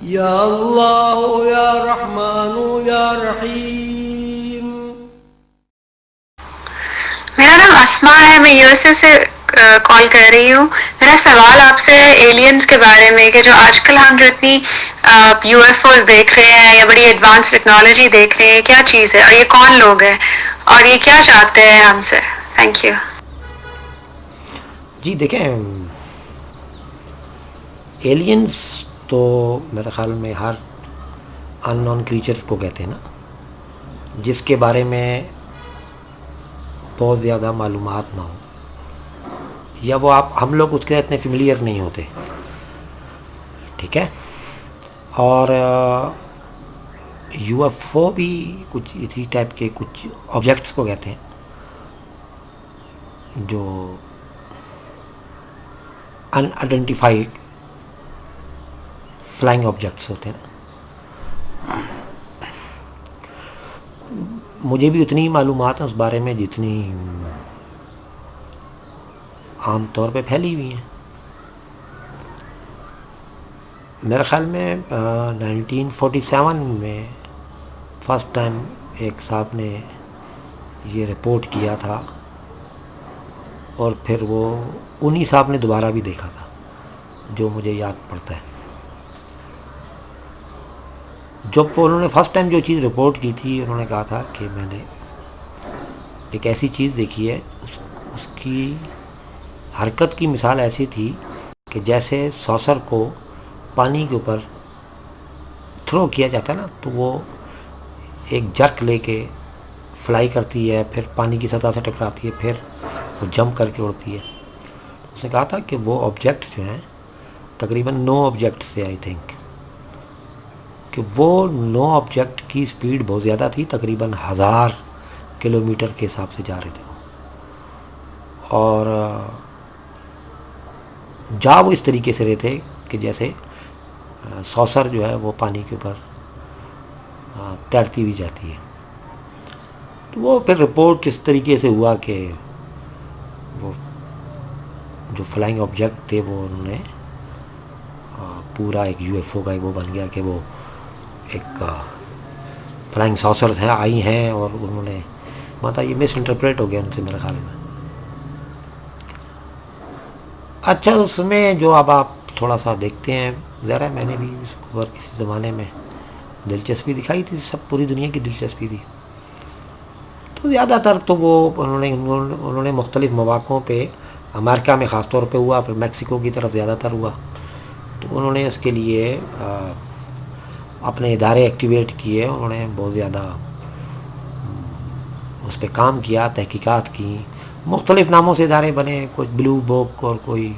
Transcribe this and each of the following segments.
یا اللہ یا رحمان یا رحیم. میرا نام اسما ہے، میں یو ایس اے سے کال کر رہی ہوں. میرا سوال آپ سے ایلینز کے بارے میں کہ جو آج کل ہم جو اتنی یو ایف اوز دیکھ رہے ہیں یا بڑی ایڈوانس ٹیکنالوجی دیکھ رہے ہیں، کیا چیز ہے اور یہ کون لوگ ہیں اور یہ کیا چاہتے ہیں ہم سے؟ Thank you. جی دیکھیں، ایلینز تو میرے خیال میں ہر ان نون کریچرز کو کہتے ہیں نا، جس کے بارے میں بہت زیادہ معلومات نہ ہو، یا وہ ہم لوگ اس کے اتنے فیملیئر نہیں ہوتے. ٹھیک ہے. اور یو ایف او بھی کچھ اسی ٹائپ کے کچھ آبجیکٹس کو کہتے ہیں جو ان آئیڈینٹیفائڈ فلائنگ آبجیکٹس ہوتے ہیں. مجھے بھی اتنی معلومات ہیں اس بارے میں جتنی عام طور پہ پھیلی ہوئی ہیں. میرے خیال میں 1947 میں فرسٹ ٹائم ایک صاحب نے یہ رپورٹ کیا تھا، اور پھر وہ انہی صاحب نے دوبارہ بھی دیکھا تھا، جو مجھے یاد پڑتا ہے. جب انہوں نے فرسٹ ٹائم جو چیز رپورٹ کی تھی، انہوں نے کہا تھا کہ میں نے ایک ایسی چیز دیکھی ہے، اس کی حرکت کی مثال ایسی تھی کہ جیسے سوسر کو پانی کے اوپر تھرو کیا جاتا ہے نا، تو وہ ایک جرک لے کے فلائی کرتی ہے، پھر پانی کی سطح سے ٹکراتی ہے، پھر وہ جمپ کر کے اڑتی ہے. اس نے کہا تھا کہ وہ آبجیکٹس جو ہیں تقریباً 9 آبجیکٹ سے آئی تھنک کہ وہ 9 آبجیکٹ کی سپیڈ بہت زیادہ تھی، تقریباً 1000 کلومیٹر کے حساب سے جا رہے تھے. اور جا وہ اس طریقے سے رہے تھے کہ جیسے سوسر جو ہے وہ پانی کے اوپر تیرتی ہوئی جاتی ہے. تو وہ پھر رپورٹ اس طریقے سے ہوا کہ وہ جو فلائنگ آبجیکٹ تھے وہ انہوں نے پورا ایک یو ایف او کا وہ بن گیا کہ وہ ایک فلائنگ ساسرز ہیں آئی ہیں، اور انہوں نے یہ مس انٹرپریٹ ہو گیا ان سے میرے خیال میں. اچھا، اس میں جو اب آپ تھوڑا سا دیکھتے ہیں، ذرا میں نے بھی اس کو کسی زمانے میں دلچسپی دکھائی تھی، سب پوری دنیا کی دلچسپی تھی. تو زیادہ تر تو وہ انہوں نے مختلف مواقعوں پہ امریکہ میں خاص طور پہ ہوا، پھر میکسیکو کی طرف زیادہ تر ہوا. تو انہوں نے اس کے لیے اپنے ادارے ایکٹیویٹ کیے، انہوں نے بہت زیادہ اس پہ کام کیا، تحقیقات کی، مختلف ناموں سے ادارے بنے، کوئی بلو بک اور کوئی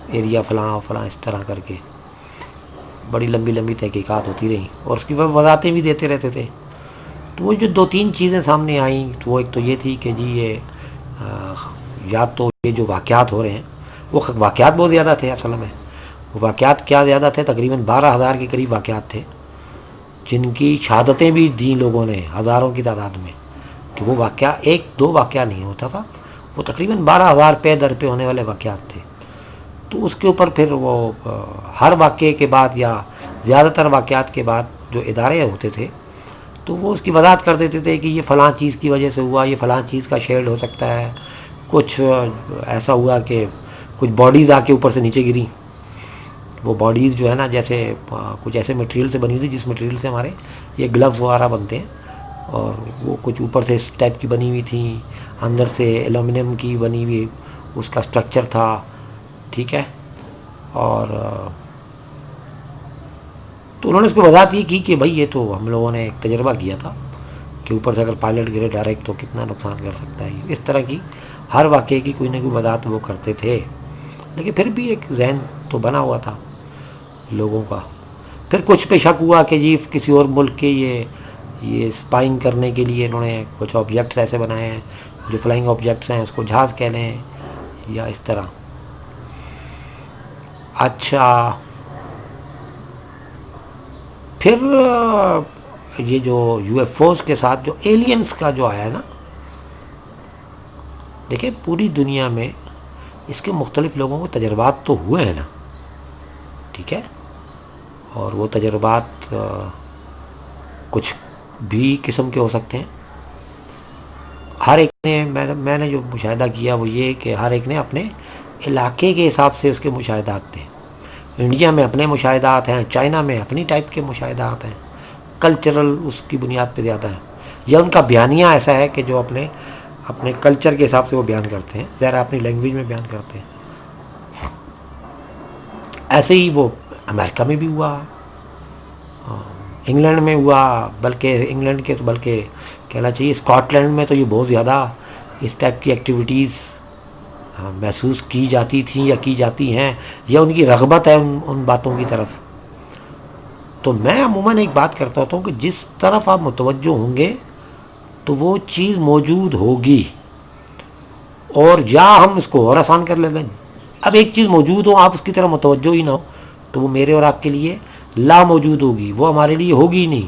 ایریا فلاں فلاں، اس طرح کر کے بڑی لمبی لمبی تحقیقات ہوتی رہیں، اور اس کی وضاحتیں بھی دیتے رہتے تھے. تو وہ جو 2-3 چیزیں سامنے آئیں، تو وہ ایک تو یہ تھی کہ جی یہ یا تو یہ جو واقعات ہو رہے ہیں، وہ واقعات بہت زیادہ تھے. اصل میں وہ واقعات کیا زیادہ تھے، تقریباً 12,000 کے قریب واقعات تھے، جن کی شہادتیں بھی دیں لوگوں نے ہزاروں کی تعداد میں، کہ وہ واقعہ 1-2 واقعہ نہیں ہوتا تھا، وہ تقریباً 12,000 پے در پہ ہونے والے واقعات تھے. تو اس کے اوپر پھر وہ ہر واقعے کے بعد یا زیادہ تر واقعات کے بعد جو ادارے ہوتے تھے، تو وہ اس کی وضاحت کر دیتے تھے کہ یہ فلاں چیز کی وجہ سے ہوا، یہ فلاں چیز کا شیڈ ہو سکتا ہے. کچھ ایسا ہوا کہ کچھ باڈیز آ کے اوپر سے نیچے گریں. وہ باڈیز جو ہے نا، جیسے کچھ ایسے مٹیریل سے بنی ہوئی جس مٹیریل سے ہمارے یہ گلوز وغیرہ بنتے ہیں، اور وہ کچھ اوپر سے اس ٹائپ کی بنی ہوئی تھیں، اندر سے ایلومینیم کی بنی ہوئی اس کا سٹرکچر تھا. ٹھیک ہے. اور تو انہوں نے اس کو وضاحت یہ کی کہ بھائی یہ تو ہم لوگوں نے ایک تجربہ کیا تھا کہ اوپر سے اگر پائلٹ گرے ڈائریکٹ تو کتنا نقصان کر سکتا ہے. اس طرح کی ہر واقعے کی کوئی نہ کوئی وضاحت وہ کرتے تھے، لیکن پھر بھی ایک ذہن تو بنا ہوا تھا لوگوں کا. پھر کچھ پہ شک ہوا کہ جی کسی اور ملک کے یہ اسپائنگ کرنے کے لیے انہوں نے کچھ آبجیکٹس ایسے بنائے ہیں جو فلائنگ آبجیکٹس ہیں، اس کو جہاز کہہ لیں یا اس طرح. اچھا، پھر یہ جو یو ایف اوز کے ساتھ جو ایلینز کا جو آیا نا، دیکھیں پوری دنیا میں اس کے مختلف لوگوں کو تجربات تو ہوئے ہیں نا. ٹھیک ہے. اور وہ تجربات کچھ بھی قسم کے ہو سکتے ہیں. ہر ایک نے میں نے جو مشاہدہ کیا وہ یہ کہ ہر ایک نے اپنے علاقے کے حساب سے اس کے مشاہدات تھے. انڈیا میں اپنے مشاہدات ہیں، چائنا میں اپنی ٹائپ کے مشاہدات ہیں، کلچرل اس کی بنیاد پہ زیادہ ہیں، یا ان کا بیانیہ ایسا ہے کہ جو اپنے کلچر کے حساب سے وہ بیان کرتے ہیں، ظاہر اپنی لینگویج میں بیان کرتے ہیں. ایسے ہی وہ امریکہ میں بھی ہوا، انگلینڈ میں ہوا، بلکہ انگلینڈ کے تو بلکہ کہنا چاہیے اسکاٹ لینڈ میں تو یہ بہت زیادہ اس ٹائپ کی ایکٹیویٹیز محسوس کی جاتی تھیں یا کی جاتی ہیں، یا ان کی رغبت ہے ان باتوں کی طرف. تو میں عموماً ایک بات کرتا ہوتا ہوں کہ جس طرف آپ متوجہ ہوں گے تو وہ چیز موجود ہوگی، اور یا ہم اس کو اور آسان کر لیتے ہیں. اب ایک چیز موجود ہو، آپ اس کی طرف متوجہ ہی نہ ہو، تو وہ میرے اور آپ کے لیے لا موجود ہوگی، وہ ہمارے لیے ہوگی ہی نہیں.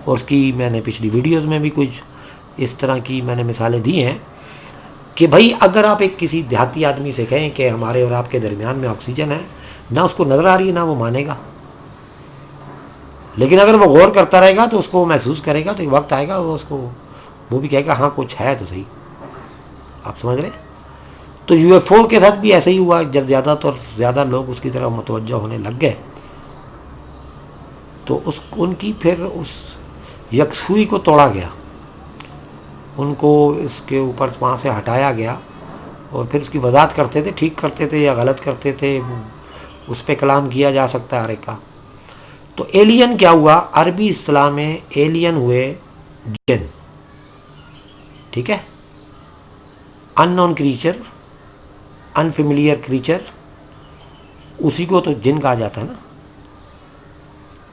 اور اس کی میں نے پچھلی ویڈیوز میں بھی کچھ اس طرح کی میں نے مثالیں دی ہیں کہ بھائی اگر آپ ایک کسی دیہاتی آدمی سے کہیں کہ ہمارے اور آپ کے درمیان میں آکسیجن ہے، نہ اس کو نظر آ رہی ہے نہ وہ مانے گا. لیکن اگر وہ غور کرتا رہے گا تو اس کو محسوس کرے گا، تو ایک وقت آئے گا وہ بھی کہے گا ہاں کچھ ہے تو صحیح. آپ سمجھ رہے؟ تو یو ایف او کے ساتھ بھی ایسا ہی ہوا. جب زیادہ لوگ اس کی طرف متوجہ ہونے لگ گئے تو ان کی پھر اس یکسوئی کو توڑا گیا، ان کو اس کے اوپر وہاں سے ہٹایا گیا، اور پھر اس کی وضاحت کرتے تھے، ٹھیک کرتے تھے یا غلط کرتے تھے، اس پہ کلام کیا جا سکتا ہے ہر ایک کا. تو ایلین کیا ہوا؟ عربی اصطلاح میں ایلین ہوئے جن. ٹھیک ہے، ان نون کریچر، انفیملیئر کریچر، اسی کو تو جن کہا جاتا ہے نا.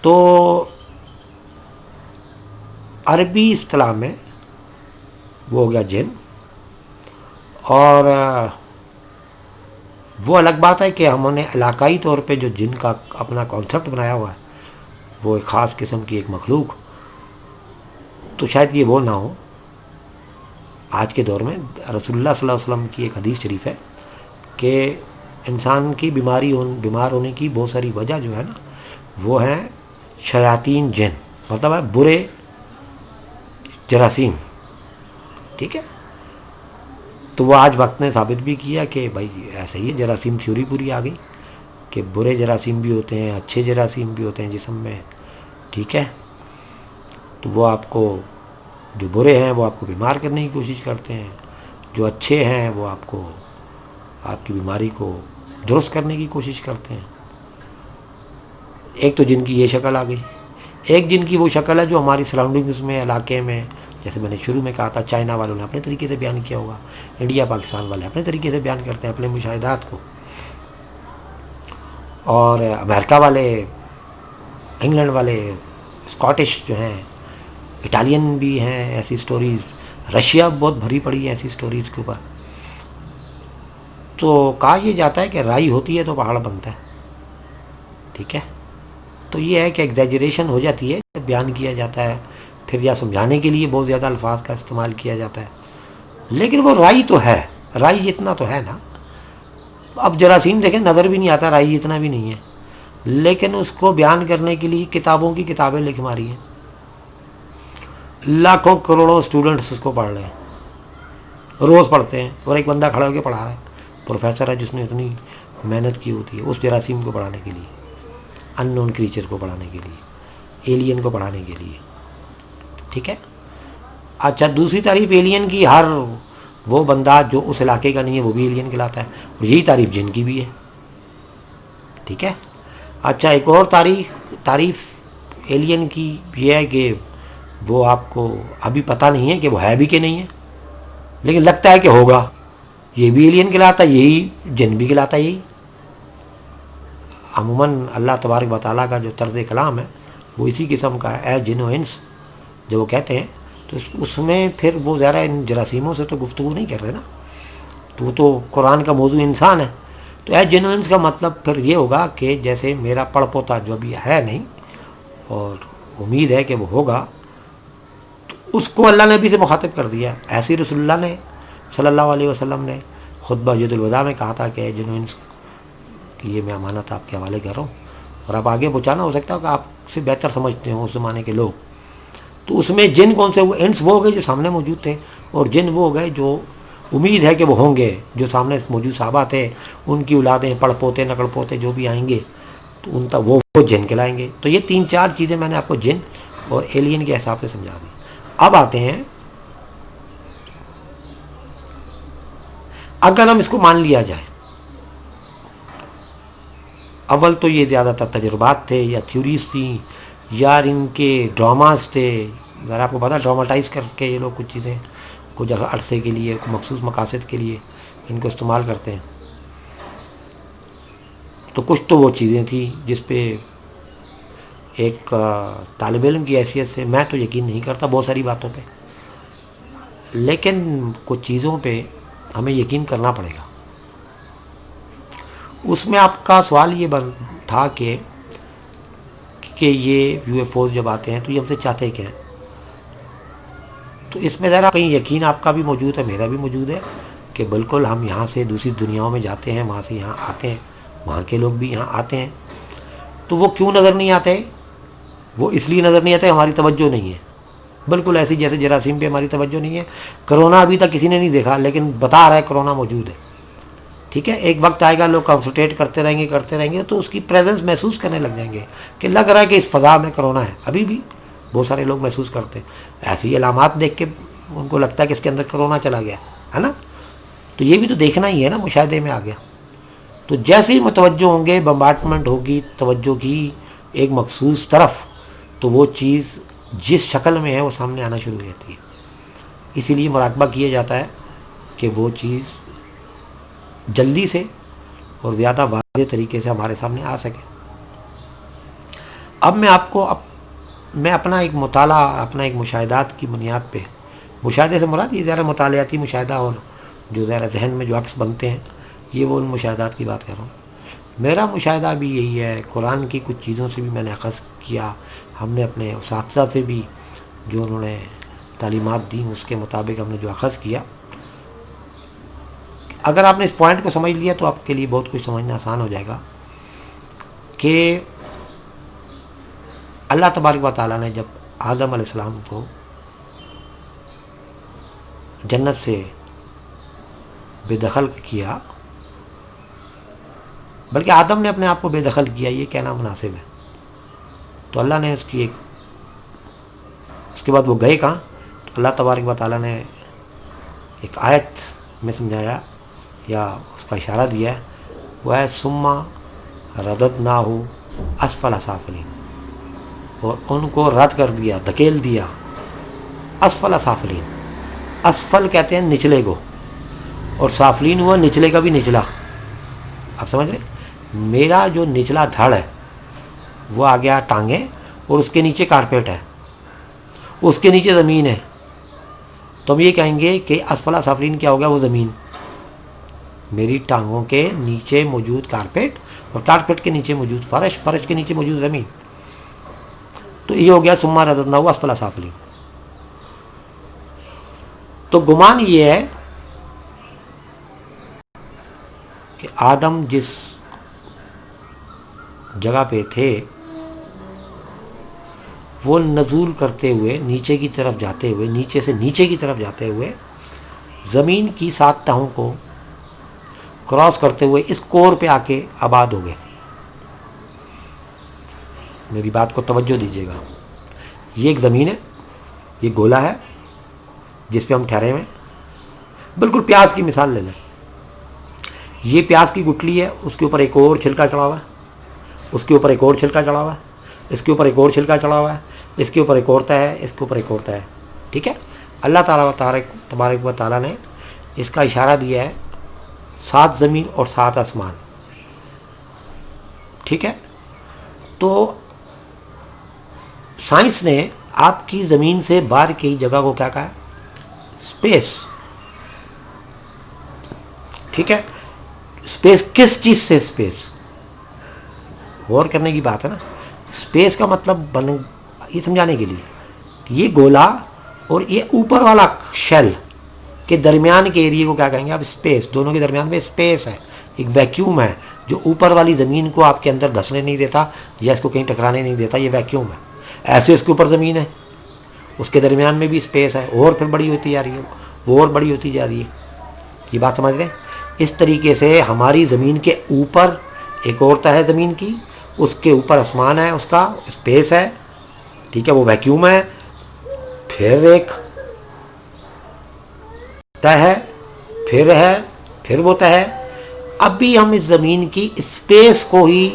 تو عربی اصطلاح میں وہ ہو گیا جن. اور وہ الگ بات ہے کہ ہم نے علاقائی طور پہ جو جن کا اپنا کانسیپٹ بنایا ہوا ہے، وہ ایک خاص قسم کی ایک مخلوق، تو شاید یہ وہ نہ ہو. آج کے دور میں رسول اللہ صلی اللہ علیہ وسلم کی ایک حدیث شریف ہے کہ انسان کی بیمار ہونے کی بہت ساری وجہ جو ہے نا وہ ہیں شیاطین جن، مطلب ہے برے جراثیم. ٹھیک ہے، تو وہ آج وقت نے ثابت بھی کیا کہ بھائی ایسا ہی ہے، جراثیم تھیوری پوری آ گئی کہ برے جراثیم بھی ہوتے ہیں، اچھے جراثیم بھی ہوتے ہیں جسم میں. ٹھیک ہے، تو وہ آپ کو، جو برے ہیں وہ آپ کو بیمار کرنے کی کوشش کرتے ہیں، جو اچھے ہیں وہ آپ کی بیماری کو درست کرنے کی کوشش کرتے ہیں. ایک تو جن کی یہ شکل آ گئی. ایک جن کی وہ شکل ہے جو ہماری سراؤنڈنگز میں، علاقے میں، جیسے میں نے شروع میں کہا تھا، چائنا والوں نے اپنے طریقے سے بیان کیا ہوگا، انڈیا پاکستان والے اپنے طریقے سے بیان کرتے ہیں اپنے مشاہدات کو، اور امریکہ والے، انگلینڈ والے، اسکاٹش جو ہیں، اٹالین بھی ہیں ایسی سٹوریز، رشیا بہت بھری پڑی ہے ایسی سٹوریز کے اوپر. تو کہا یہ جاتا ہے کہ رائی ہوتی ہے تو پہاڑ بنتا ہے. ٹھیک ہے، تو یہ ہے کہ ایگزیجریشن ہو جاتی ہے جب بیان کیا جاتا ہے، پھر یا سمجھانے کے لیے بہت زیادہ الفاظ کا استعمال کیا جاتا ہے، لیکن وہ رائی تو ہے، رائی اتنا تو ہے نا. اب جراثیم دیکھیں نظر بھی نہیں آتا، رائی اتنا بھی نہیں ہے، لیکن اس کو بیان کرنے کے لیے کتابوں کی کتابیں لکھ ماری ہیں، لاکھوں کروڑوں اسٹوڈنٹس اس کو پڑھ رہے ہیں، روز پڑھتے ہیں، اور ایک بندہ کھڑا ہو کے پڑھا رہا ہے، پروفیسر ہے جس نے اتنی محنت کی ہوتی ہے اس جراثیم کو پڑھانے کے لیے، ان نون کریچر کو پڑھانے کے لیے، ایلین کو پڑھانے کے لیے. ٹھیک ہے، اچھا دوسری تعریف ایلین کی، ہر وہ بندہ جو اس علاقے کا نہیں ہے وہ بھی ایلین کہلاتا ہے، اور یہی تعریف جن کی بھی ہے. ٹھیک ہے، اچھا ایک اور تعریف ایلین کی یہ ہے کہ وہ آپ کو ابھی پتہ نہیں ہے کہ وہ ہے بھی کہ نہیں ہے، لیکن لگتا ہے کہ ہوگا. یہ بھی ایلین کہلاتا ہے، یہی جن بھی کہلاتا ہے. یہی عموماً اللہ تبارک و تعالیٰ کا جو طرز کلام ہے وہ اسی قسم کا ہے، اے جن و انس جو وہ کہتے ہیں. تو اس میں پھر وہ ذرا ان جراثیموں سے تو گفتگو نہیں کر رہے نا، تو وہ تو قرآن کا موضوع انسان ہے. تو اے جن و انس کا مطلب پھر یہ ہوگا کہ جیسے میرا پڑ پوتا جو ابھی ہے نہیں اور امید ہے کہ وہ ہوگا، تو اس کو اللہ نے بھی سے مخاطب کر دیا. ایسے ہی رسول اللہ نے صلی اللہ علیہ وسلم نے خطبہ حجۃ الوداع میں کہا تھا کہ اے جن و انس کہ یہ میں امانت آپ کے حوالے کر رہا ہوں، اور آپ آگے پہنچانا ہو سکتا ہے کہ آپ سے بہتر سمجھتے ہوں اس زمانے کے لوگ. تو اس میں جن کون سے وہ انس وہ ہو گئے جو سامنے موجود تھے, اور جن وہ ہو گئے جو امید ہے کہ وہ ہوں گے, جو سامنے موجود صحابہ تھے ان کی اولادیں, پڑ پوتے نکڑ پوتے جو بھی آئیں گے تو ان تک وہ جن کہلائیں گے. تو یہ 3-4 چیزیں میں نے آپ کو جن اور ایلین کے حساب سے سمجھا دی. اب آتے ہیں, اگر ہم اس کو مان لیا جائے, اول تو یہ زیادہ تر تجربات تھے یا تھیوریز تھیں یا ان کے ڈراماز تھے. اگر آپ کو پتا ڈراماٹائز کر کے یہ لوگ کچھ چیزیں کچھ عرصے کے لیے مخصوص مقاصد کے لیے ان کو استعمال کرتے ہیں. تو کچھ تو وہ چیزیں تھیں جس پہ ایک طالب علم کی حیثیت سے میں تو یقین نہیں کرتا بہت ساری باتوں پہ, لیکن کچھ چیزوں پہ ہمیں یقین کرنا پڑے گا. اس میں آپ کا سوال یہ تھا کہ یہ یو ایف اوز جب آتے ہیں تو یہ ہم سے چاہتے کیا ہیں. تو اس میں ذرا کہیں یقین آپ کا بھی موجود ہے, میرا بھی موجود ہے کہ بالکل ہم یہاں سے دوسری دنیاؤں میں جاتے ہیں, وہاں سے یہاں آتے ہیں, وہاں کے لوگ بھی یہاں آتے ہیں. تو وہ کیوں نظر نہیں آتے؟ وہ اس لیے نظر نہیں آتے ہماری توجہ نہیں ہے. بالکل ایسی جیسے جراثیم پہ ہماری توجہ نہیں ہے. کرونا ابھی تک کسی نے نہیں دیکھا لیکن بتا رہا ہے کرونا موجود ہے. ٹھیک ہے, ایک وقت آئے گا لوگ کنسنٹریٹ کرتے رہیں گے تو اس کی پریزنس محسوس کرنے لگ جائیں گے کہ لگ رہا ہے کہ اس فضا میں کرونا ہے. ابھی بھی بہت سارے لوگ محسوس کرتے ہیں, ایسی علامات دیکھ کے ان کو لگتا ہے کہ اس کے اندر کرونا چلا گیا ہے نا. تو یہ بھی تو دیکھنا ہی ہے نا, مشاہدے میں آ گیا. تو جیسے ہی متوجہ ہوں گے, بمبارٹمنٹ ہوگی توجہ کی ایک مخصوص طرف, تو وہ چیز جس شکل میں ہے وہ سامنے آنا شروع ہو جاتی ہے. اسی لیے مراقبہ کیا جاتا ہے کہ وہ چیز جلدی سے اور زیادہ واضح طریقے سے ہمارے سامنے آ سکے. اب میں آپ کو میں اپنا ایک مطالعہ, اپنا ایک مشاہدات کی بنیاد پہ, مشاہدے سے مراد یہ ذرا مطالعاتی مشاہدہ اور جو ذرا ذہن میں جو عکس بنتے ہیں یہ وہ ان مشاہدات کی بات کر رہا ہوں. میرا مشاہدہ بھی یہی ہے, قرآن کی کچھ چیزوں سے بھی میں نے اخذ کیا, ہم نے اپنے اساتذہ سے بھی جو انہوں نے تعلیمات دیں اس کے مطابق ہم نے جو اخذ کیا. اگر آپ نے اس پوائنٹ کو سمجھ لیا تو آپ کے لیے بہت کچھ سمجھنا آسان ہو جائے گا کہ اللہ تبارک و تعالیٰ نے جب آدم علیہ السلام کو جنت سے بے دخل کیا, بلکہ آدم نے اپنے آپ کو بے دخل کیا یہ کہنا مناسب ہے, تو اللہ نے اس کے بعد وہ گئے کہاں, تو اللہ تبارک و تعالیٰ نے ایک آیت میں سمجھایا یا اس کا اشارہ دیا ہے, وہ ہے ثم رددناہ اسفل سافلین, اور ان کو رد کر دیا, دھکیل دیا اسفل سافلین. اسفل کہتے ہیں نچلے کو, اور سافلین ہوا نچلے کا بھی نچلا. آپ سمجھ رہے, میرا جو نچلا دھڑ ہے وہ آ گیا ٹانگیں, اور اس کے نیچے کارپیٹ ہے, اس کے نیچے زمین ہے. تو ہم یہ کہیں گے کہ اسفل سافلین کیا ہو گیا, وہ زمین, میری ٹانگوں کے نیچے موجود کارپیٹ, اور کارپیٹ کے نیچے موجود فرش, فرش کے نیچے موجود زمین. تو یہ ہو گیا ثم رددناہ اسفل سافلین. تو گمان یہ ہے کہ آدم جس جگہ پہ تھے وہ نزول کرتے ہوئے نیچے کی طرف جاتے ہوئے, نیچے سے نیچے کی طرف جاتے ہوئے زمین کی 7 تہوں کو کراس کرتے ہوئے اس کور پہ آ کے آباد ہو گئے. میری بات کو توجہ دیجیے گا, یہ ایک زمین ہے, یہ گولا ہے جس پہ ہم ٹھہرے ہوئے. بالکل پیاز کی مثال لے لیں, یہ پیاز کی گٹلی ہے, اس کے اوپر ایک اور چھلکا چڑھا ہوا ہے, اس کے اوپر ایک اور چھلکا چڑھا ہوا ہے, اس کے اوپر ایک اور چھلکا چڑھا ہوا ہے, اس کے اوپر ایک اور تہ ہے, اس کے اوپر ایک اور تہ ہے. ٹھیک ہے, اللہ تعالیٰ تبارک و تعالیٰ نے اس کا اشارہ دیا ہے 7 زمین اور 7 آسمان. ٹھیک ہے, تو سائنس نے آپ کی زمین سے باہر کی جگہ کو کیا کہا ہے, اسپیس. ٹھیک ہے, اسپیس کس چیز سے اسپیس, غور کرنے کی بات ہے نا. اسپیس کا مطلب یہ سمجھانے کے لیے کہ یہ گولا اور یہ اوپر والا شیل کے درمیان کے ایریے کو کیا کہیں گے آپ, اسپیس. دونوں کے درمیان میں اسپیس ہے, ایک ویکیوم ہے جو اوپر والی زمین کو آپ کے اندر دھسنے نہیں دیتا یا اس کو کہیں ٹکرانے نہیں دیتا. یہ ویکیوم ہے. ایسے اس کے اوپر زمین ہے, اس کے درمیان میں بھی اسپیس ہے, اور پھر بڑی ہوتی جا رہی ہے, وہ اور بڑی ہوتی جا رہی ہے. یہ بات سمجھ رہے ہیں؟ اس طریقے سے ہماری زمین کے اوپر ایک اور تہ ہے زمین کی, اس کے اوپر آسمان ہے, اس کا اسپیس ہے, ٹھیک ہے, وہ ویکیوم ہے. پھر ایک تہ ہے, پھر ہے, پھر وہ تہ ہے. اب بھی ہم اس زمین کی اسپیس کو ہی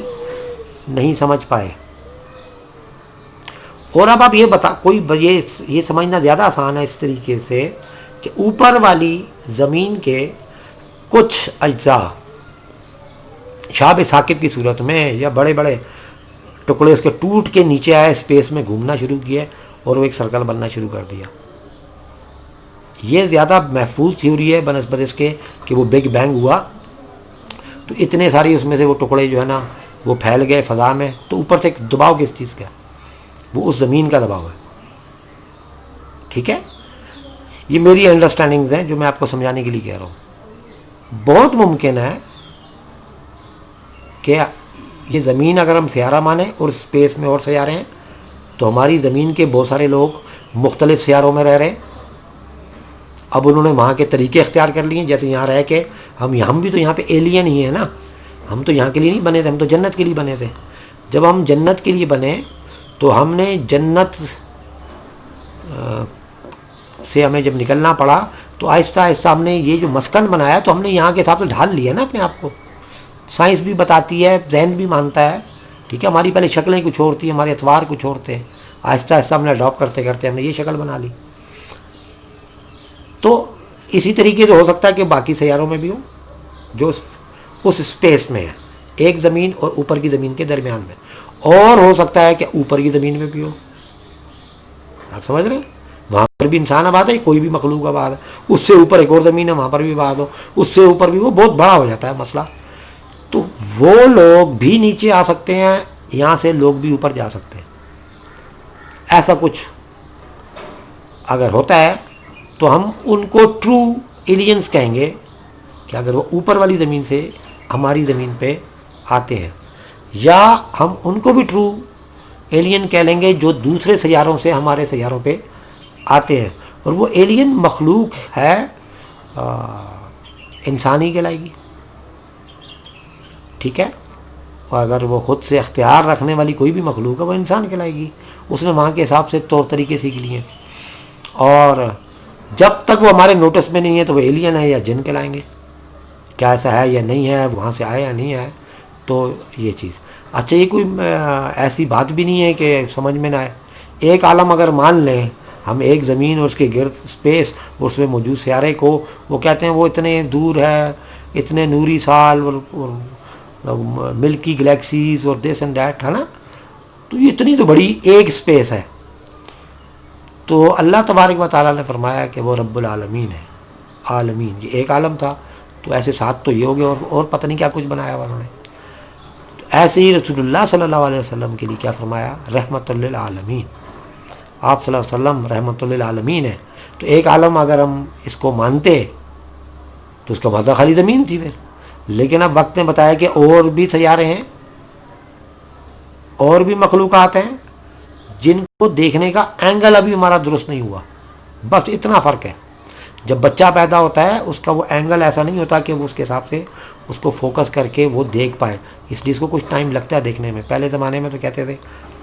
نہیں سمجھ پائے. اور اب آپ یہ یہ سمجھنا زیادہ آسان ہے اس طریقے سے کہ اوپر والی زمین کے کچھ اجزاء شہاب ثاقب کی صورت میں یا بڑے بڑے ٹکڑے اس کے ٹوٹ کے نیچے آئے, اسپیس میں گھومنا شروع کیا اور وہ ایک سرکل بننا شروع کر دیا. یہ زیادہ محفوظ تھیوری ہے بنسبت اس کے کہ وہ بگ بینگ ہوا تو اتنے ساری اس میں سے وہ ٹکڑے جو ہے نا وہ پھیل گئے فضا میں. تو اوپر سے ایک دباؤ کس چیز کا, وہ اس زمین کا دباؤ ہے. ٹھیک ہے, یہ میری انڈرسٹینڈنگز ہیں جو میں آپ کو سمجھانے کے لیے کہہ رہا ہوں. بہت ممکن ہے کہ یہ زمین اگر ہم سیارہ مانیں اور اسپیس میں اور سیارے ہیں تو ہماری زمین کے بہت سارے لوگ مختلف سیاروں میں رہ رہے ہیں. اب انہوں نے وہاں کے طریقے اختیار کر لیے, جیسے یہاں رہ کے ہم بھی تو یہاں پہ ایلین ہی ہیں نا. ہم تو یہاں کے لیے نہیں بنے تھے, ہم تو جنت کے لیے بنے تھے. جب ہم جنت کے لیے بنے تو ہم نے جنت سے ہمیں جب نکلنا پڑا تو آہستہ آہستہ ہم نے یہ جو مسکن بنایا تو ہم نے یہاں کے حساب سے ڈھال لیا نا اپنے آپ کو. سائنس بھی بتاتی ہے, ذہن بھی مانتا ہے, ٹھیک ہے. ہماری پہلے شکلیں کچھ اور تھیں, ہمارے اطوار کچھ اور تھے, آہستہ آہستہ ہم نے اڈاپٹ کرتے کرتے ہم نے یہ شکل بنا لی. تو اسی طریقے سے ہو سکتا ہے کہ باقی سیاروں میں بھی ہوں جو اس اسپیس میں ہے, ایک زمین اور اوپر کی زمین کے درمیان میں. اور ہو سکتا ہے کہ اوپر کی زمین میں بھی ہو. آپ سمجھ رہے ہیں؟ وہاں پر بھی انسان آباد ہے, کوئی بھی مخلوق آباد ہے, اس سے اوپر ایک اور زمین ہے, وہاں پر بھی آباد ہو, اس سے اوپر بھی, وہ بہت بڑا ہو جاتا ہے مسئلہ. تو وہ لوگ بھی نیچے آ سکتے ہیں, یہاں سے لوگ بھی اوپر جا سکتے ہیں. ایسا کچھ اگر ہوتا ہے تو ہم ان کو ٹرو ایلینز کہیں گے کہ اگر وہ اوپر والی زمین سے ہماری زمین پہ آتے ہیں, یا ہم ان کو بھی ٹرو ایلین کہہ لیں گے جو دوسرے سیاروں سے ہمارے سیاروں پہ آتے ہیں. اور وہ ایلین مخلوق ہے انسانی کہلائے گی, ٹھیک ہے. اور اگر وہ خود سے اختیار رکھنے والی کوئی بھی مخلوق ہے وہ انسان کہلائے گی. اس نے وہاں کے حساب سے طور طریقے سیکھ لیے ہیں, اور جب تک وہ ہمارے نوٹس میں نہیں ہے تو وہ ایلین ہے یا جن کہلائیں گے. کیا ایسا ہے یا نہیں ہے, وہاں سے آئے یا نہیں آئے, تو یہ چیز. اچھا, یہ کوئی ایسی بات بھی نہیں ہے کہ سمجھ میں نہ آئے. ایک عالم اگر مان لیں ہم, ایک زمین اور اس کے گرد اسپیس اور اس میں موجود سیارے کو, وہ کہتے ہیں وہ اتنے دور ہے, اتنے نوری سال اور ملکی گلیکسیز اور دس اینڈ دیٹ, ہے نا. تو یہ اتنی تو بڑی ایک اسپیس ہے. تو اللہ تبارک و تعالیٰ نے فرمایا کہ وہ رب العالمین ہے. عالمین یہ ایک عالم تھا, تو ایسے ساتھ تو یہ ہو گئے, اور پتہ نہیں کیا کچھ بنایا ہوا انہوں نے. تو ایسے ہی رسول اللہ صلی اللہ علیہ وسلم کے لیے کیا فرمایا, رحمت للعالمین. آپ صلی اللہ علیہ وسلم رحمت للعالمین ہے. تو ایک عالم اگر ہم اس کو مانتے تو اس کا مطلب خالی زمین تھی پھر. لیکن اب وقت نے بتایا کہ اور بھی سیارے ہیں, اور بھی مخلوقات ہیں جن کو دیکھنے کا اینگل ابھی ہمارا درست نہیں ہوا. بس اتنا فرق ہے. جب بچہ پیدا ہوتا ہے اس کا وہ اینگل ایسا نہیں ہوتا کہ وہ اس کے حساب سے اس کو فوکس کر کے وہ دیکھ پائے, اس لیے اس کو کچھ ٹائم لگتا ہے دیکھنے میں. پہلے زمانے میں تو کہتے تھے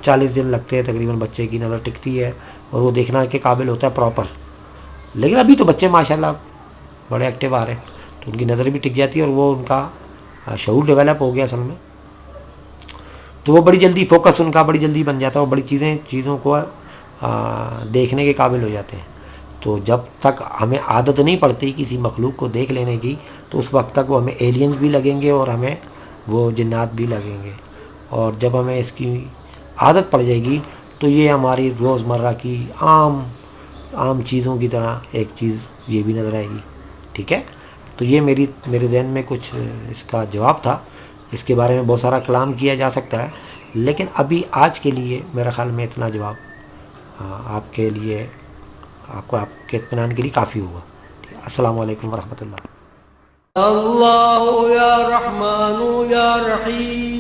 40 دن لگتے ہیں تقریباً بچے کی نظر ٹکتی ہے اور وہ دیکھنا کے قابل ہوتا ہے پراپر. لیکن ابھی تو بچے ماشاءاللہ بڑے ایکٹیو آ رہے ہیں, تو ان کی نظر بھی ٹک جاتی ہے اور وہ ان کا شعور ڈیولپ ہو گیا اصل میں. تو وہ بڑی جلدی فوکس ان کا بڑی جلدی بن جاتا ہے, وہ بڑی چیزوں کو دیکھنے کے قابل ہو جاتے ہیں. تو جب تک ہمیں عادت نہیں پڑتی کسی مخلوق کو دیکھ لینے کی, تو اس وقت تک وہ ہمیں ایلینز بھی لگیں گے اور ہمیں وہ جنات بھی لگیں گے. اور جب ہمیں اس کی عادت پڑ جائے گی تو یہ ہماری روزمرہ کی عام چیزوں کی طرح ایک چیز یہ بھی نظر آئے گی. ٹھیک ہے. تو یہ میرے ذہن میں کچھ اس کا جواب تھا. اس کے بارے میں بہت سارا کلام کیا جا سکتا ہے, لیکن ابھی آج کے لیے میرا خیال میں اتنا جواب آپ کے لیے, آپ کے اطمینان کے لیے کافی ہوگا. السلام علیکم ورحمۃ اللہ. اللہ یا رحمان یا رحیم.